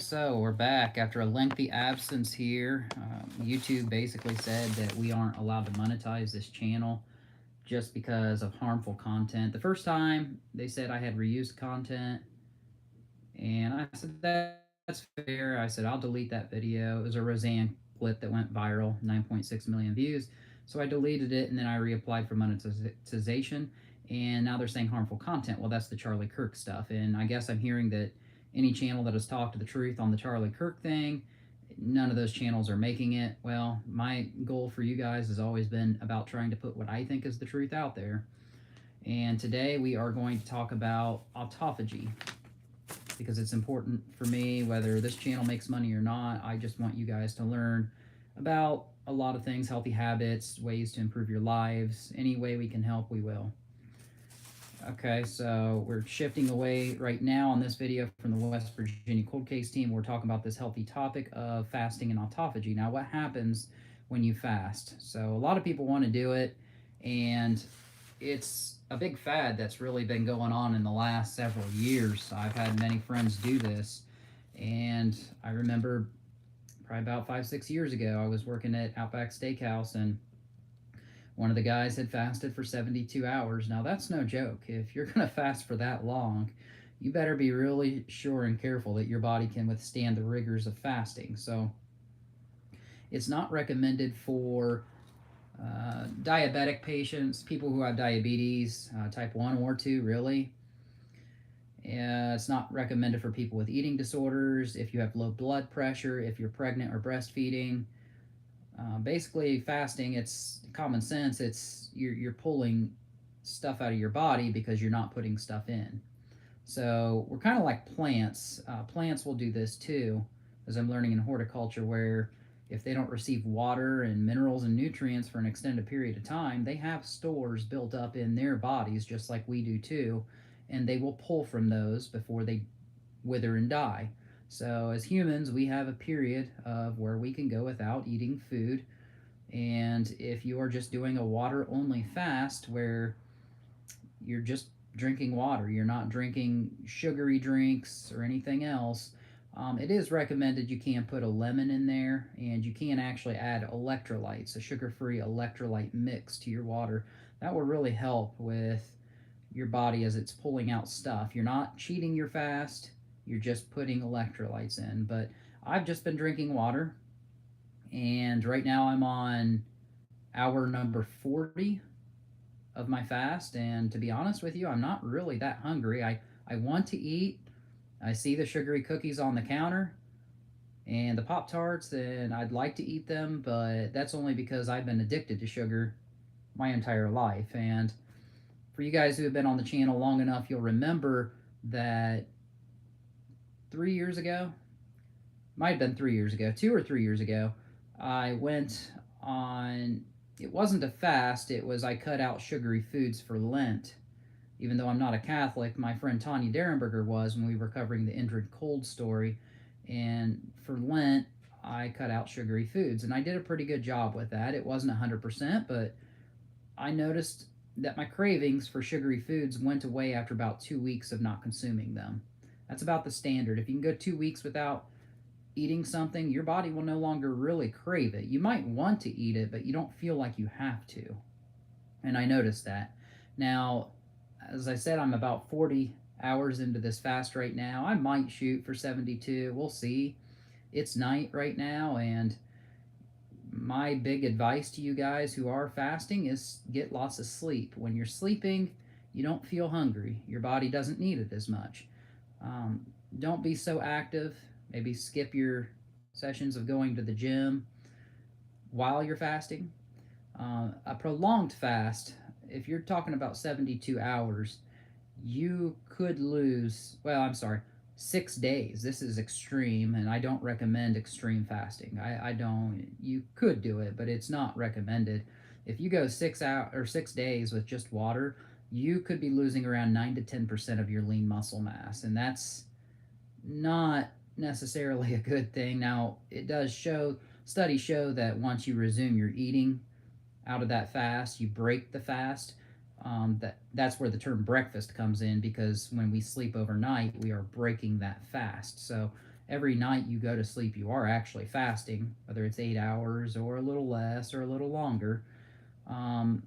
So we're back after a lengthy absence here. YouTube basically said that we aren't allowed to monetize this channel just because of harmful content. The first time they said I had reused content, and I said, that's fair. I said, I'll delete that video. It was a Roseanne clip that went viral, 9.6 million views. So I deleted it and then I reapplied for monetization. And now they're saying harmful content. Well, that's the Charlie Kirk stuff. And I guess I'm hearing that any channel that has talked to the truth on the Charlie Kirk thing, none of those channels are making it. Well, my goal for you guys has always been about trying to put what I think is the truth out there. And today we are going to talk about autophagy because it's important for me whether this channel makes money or not. I just want you guys to learn about a lot of things, healthy habits, ways to improve your lives. Any way we can help, we will. Okay, so we're shifting away right now on this video from the West Virginia cold case team. We're talking about this healthy topic of fasting and autophagy. Now, what happens when you fast? So a lot of people want to do it, and it's a big fad that's really been going on in the last several years. I've had many friends do this, and I remember probably about 5-6 years ago, I was working at Outback Steakhouse, and one of the guys had fasted for 72 hours. Now, that's no joke. If you're going to fast for that long, you better be really sure and careful that your body can withstand the rigors of fasting. So it's not recommended for diabetic patients, people who have diabetes, type 1 or 2, really. It's not recommended for people with eating disorders, if you have low blood pressure, if you're pregnant or breastfeeding. Basically, fasting, it's common sense. It's you're pulling stuff out of your body because you're not putting stuff in. So we're kind of like plants. Plants will do this too, as I'm learning in horticulture, where if they don't receive water and minerals and nutrients for an extended period of time, they have stores built up in their bodies, just like we do too, and they will pull from those before they wither and die. So as humans, we have a period of where we can go without eating food. And if you are just doing a water only fast where you're just drinking water, you're not drinking sugary drinks or anything else, it is recommended you can put a lemon in there, and you can actually add electrolytes, a sugar-free electrolyte mix to your water. That will really help with your body as it's pulling out stuff. You're not cheating your fast, you're just putting electrolytes in. But I've just been drinking water, and right now I'm on hour number 40 of my fast. And to be honest with you, I'm not really that hungry. I want to eat. I see the sugary cookies on the counter and the Pop Tarts, and I'd like to eat them, but that's only because I've been addicted to sugar my entire life. And for you guys who have been on the channel long enough, you'll remember that 3 years ago, might have been 3 years ago, 2 or 3 years ago, I went on, it wasn't a fast, it was I cut out sugary foods for Lent. Even though I'm not a Catholic, my friend Tanya Derenberger was when we were covering the Indrid Cold story. And for Lent, I cut out sugary foods, and I did a pretty good job with that. It wasn't 100%, but I noticed that my cravings for sugary foods went away after about 2 weeks of not consuming them. That's about the standard. If you can go 2 weeks without eating something, your body will no longer really crave it. You might want to eat it, but you don't feel like you have to. And I noticed that. Now, as I said, I'm about 40 hours into this fast right now. I might shoot for 72. We'll see. It's night right now, and my big advice to you guys who are fasting is get lots of sleep. When you're sleeping, you don't feel hungry. Your body doesn't need it as much. Don't be so active. Maybe skip your sessions of going to the gym while you're fasting. A prolonged fast, if you're talking about 72 hours, you could lose, well, I'm sorry, 6 days. This is extreme, and I don't recommend extreme fasting. I don't, you could do it, but it's not recommended. If you go 6 days with just water, you could be losing around 9 to 10% of your lean muscle mass, and that's not necessarily a good thing. Now, it does show, studies show that once you resume your eating out of that fast, you break the fast. That's where the term breakfast comes in, because when we sleep overnight, we are breaking that fast. So every night you go to sleep, you are actually fasting, whether it's 8 hours or a little less or a little longer. Um,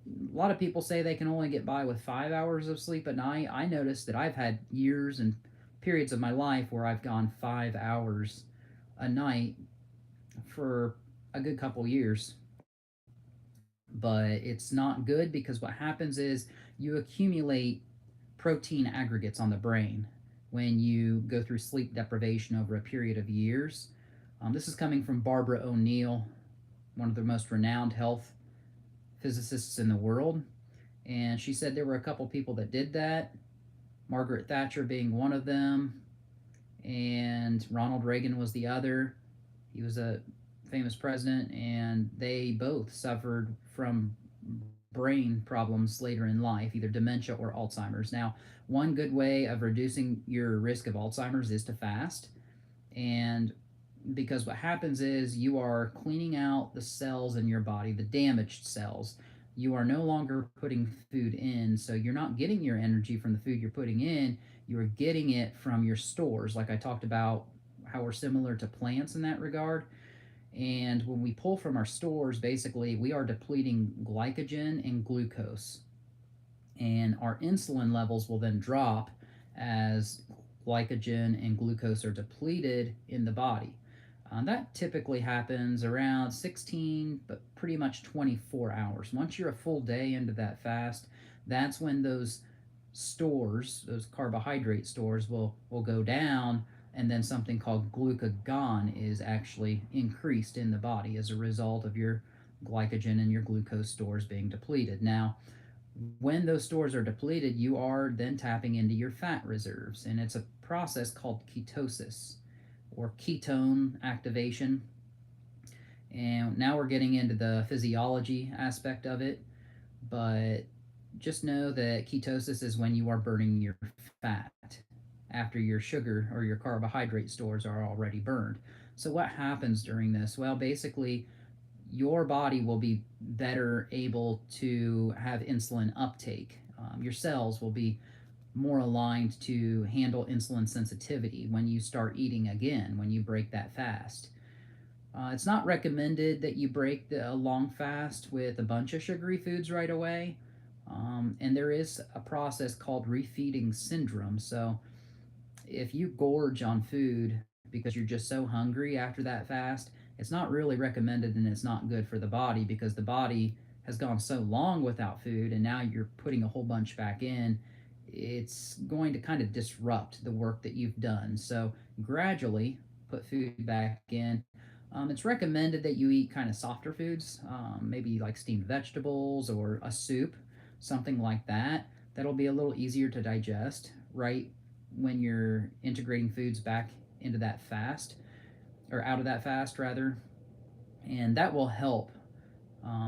a lot of people say they can only get by with 5 hours of sleep a night. I noticed that I've had years and periods of my life where I've gone 5 hours a night for a good couple years. But it's not good because what happens is you accumulate protein aggregates on the brain when you go through sleep deprivation over a period of years. This is coming from Barbara O'Neill, one of the most renowned health physicists in the world. And she said there were a couple people that did that, Margaret Thatcher being one of them, and Ronald Reagan was the other. He was a famous president, and they both suffered from brain problems later in life, either dementia or Alzheimer's. Now, one good way of reducing your risk of Alzheimer's is to fast. And because what happens is you are cleaning out the cells in your body, the damaged cells. You are no longer putting food in, so you're not getting your energy from the food you're putting in. You're getting it from your stores, like I talked about how we're similar to plants in that regard. And when we pull from our stores, basically, we are depleting glycogen and glucose. And our insulin levels will then drop as glycogen and glucose are depleted in the body. That typically happens around 16, but pretty much 24 hours. Once you're a full day into that fast, that's when those stores, those carbohydrate stores, will go down, and then something called glucagon is actually increased in the body as a result of your glycogen and your glucose stores being depleted. Now, when those stores are depleted, you are then tapping into your fat reserves, and it's a process called ketosis or ketone activation. And now we're getting into the physiology aspect of it, but just know that ketosis is when you are burning your fat after your sugar or your carbohydrate stores are already burned. So, what happens during this? Well, basically, your body will be better able to have insulin uptake. Your cells will be more aligned to handle insulin sensitivity when you start eating again, when you break that fast. It's not recommended that you break a long fast with a bunch of sugary foods right away. And there is a process called refeeding syndrome. So if you gorge on food because you're just so hungry after that fast, it's not really recommended and it's not good for the body because the body has gone so long without food and now you're putting a whole bunch back in. It's going to kind of disrupt the work that you've done. So gradually put food back in. It's recommended that you eat kind of softer foods, maybe like steamed vegetables or a soup, something like that. That'll be a little easier to digest right when you're integrating foods back into that fast, or out of that fast rather, and that will help.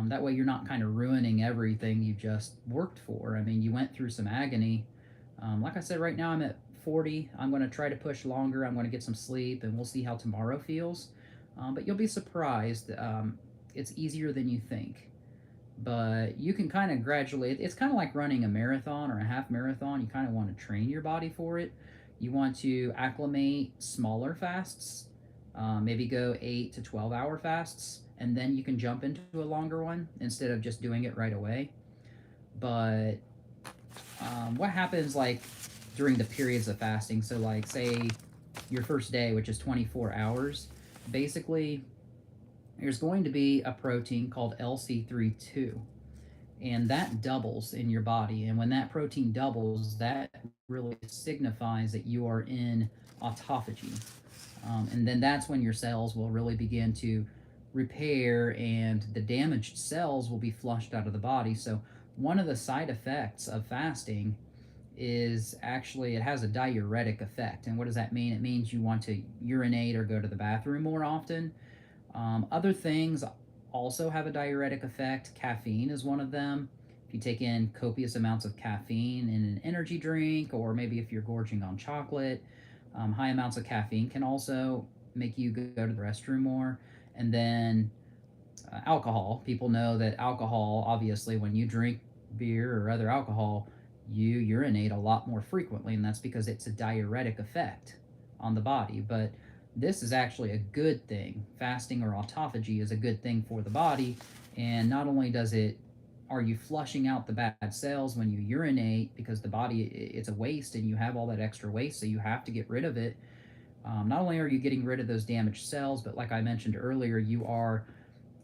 That way you're not kind of ruining everything you just worked for. I mean, you went through some agony. Like I said, right now I'm at 40. I'm going to try to push longer. I'm going to get some sleep, and we'll see how tomorrow feels. But you'll be surprised. It's easier than you think. But you can kind of gradually, it's kind of like running a marathon or a half marathon. You kind of want to train your body for it. You want to acclimate smaller fasts, maybe go 8 to 12 hour fasts, and then you can jump into a longer one instead of just doing it right away. But what happens like during the periods of fasting? So, like, say your first day, which is 24 hours, basically, there's going to be a protein called LC32, and that doubles in your body. And when that protein doubles, that really signifies that you are in autophagy. And then that's when your cells will really begin to repair and the damaged cells will be flushed out of the body. So, one of the side effects of fasting is actually it has a diuretic effect. And what does that mean? It means you want to urinate or go to the bathroom more often. Other things also have a diuretic effect. Caffeine is one of them. If you take in copious amounts of caffeine in an energy drink, or maybe if you're gorging on chocolate, high amounts of caffeine can also make you go to the restroom more. And then alcohol. People know that alcohol, obviously, when you drink beer or other alcohol, you urinate a lot more frequently, and that's because it's a diuretic effect. on the body. But this is actually a good thing. Fasting or autophagy is a good thing for the body. And not only are you flushing out the bad cells when you urinate, because the body, it's a waste and you have all that extra waste, so you have to get rid of it. Not only are you getting rid of those damaged cells, but like I mentioned earlier, you are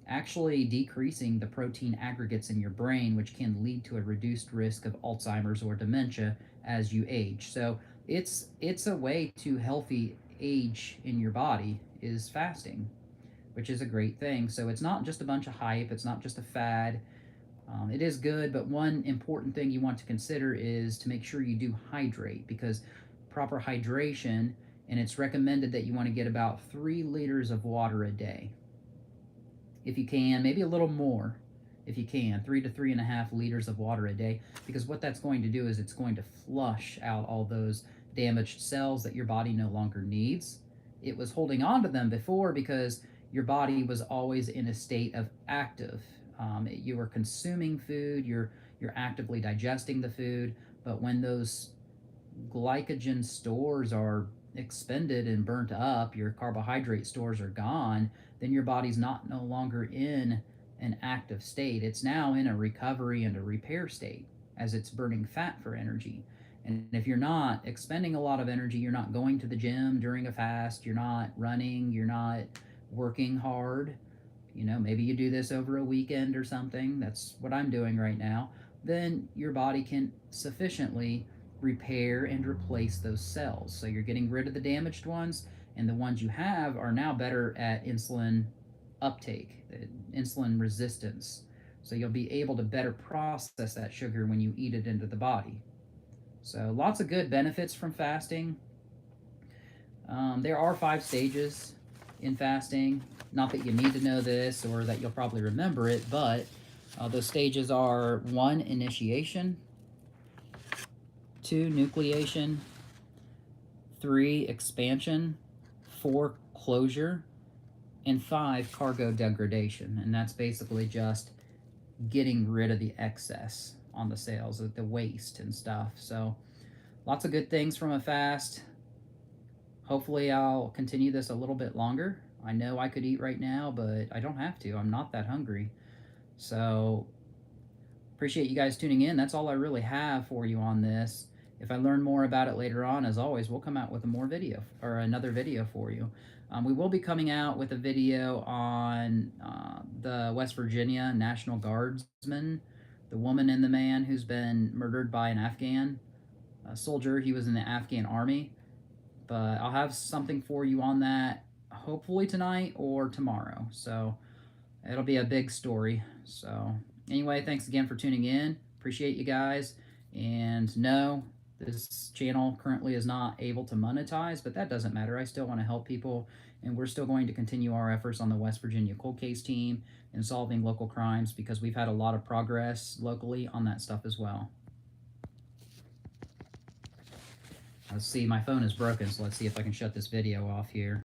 actually decreasing the protein aggregates in your brain, which can lead to a reduced risk of Alzheimer's or dementia as you age. So it's a way to healthy age in your body is fasting, which is a great thing. So it's not just a bunch of hype. It's not just a fad. It is good, but one important thing you want to consider is to make sure you do hydrate, because proper hydration, and it's recommended that you want to get about 3 liters of water a day. If you can, maybe a little more if you can, 3 to 3.5 liters of water a day, because what that's going to do is it's going to flush out all those damaged cells that your body no longer needs. It was holding on to them before because your body was always in a state of active. You were consuming food, you're actively digesting the food, but when those glycogen stores are expended and burnt up, your carbohydrate stores are gone, then your body's no longer in an active state. It's now in a recovery and a repair state as it's burning fat for energy. And if you're not expending a lot of energy, you're not going to the gym during a fast, you're not running, you're not working hard, maybe you do this over a weekend or something. That's what I'm doing right now. Then your body can sufficiently repair and replace those cells. So you're getting rid of the damaged ones, and the ones you have are now better at insulin uptake, insulin resistance. So you'll be able to better process that sugar when you eat it into the body. So lots of good benefits from fasting. There are 5 stages in fasting. Not that you need to know this or that you'll probably remember it, but those stages are 1, initiation, 2, nucleation, 3, expansion, 4, closure, and 5, cargo degradation. And that's basically just getting rid of the excess on the cells, the waste and stuff. So lots of good things from a fast. Hopefully I'll continue this a little bit longer. I know I could eat right now, but I don't have to. I'm not that hungry. So appreciate you guys tuning in. That's all I really have for you on this. If I learn more about it later on, as always, we'll come out with another video for you. We will be coming out with a video on the West Virginia National Guardsman, the woman and the man who's been murdered by an Afghan soldier. He was in the Afghan army. But I'll have something for you on that hopefully tonight or tomorrow. So it'll be a big story. So anyway, thanks again for tuning in. Appreciate you guys. And no, this channel currently is not able to monetize, but that doesn't matter. I still want to help people, and we're still going to continue our efforts on the West Virginia cold case team and solving local crimes, because we've had a lot of progress locally on that stuff as well. Let's see, my phone is broken, so let's see if I can shut this video off here.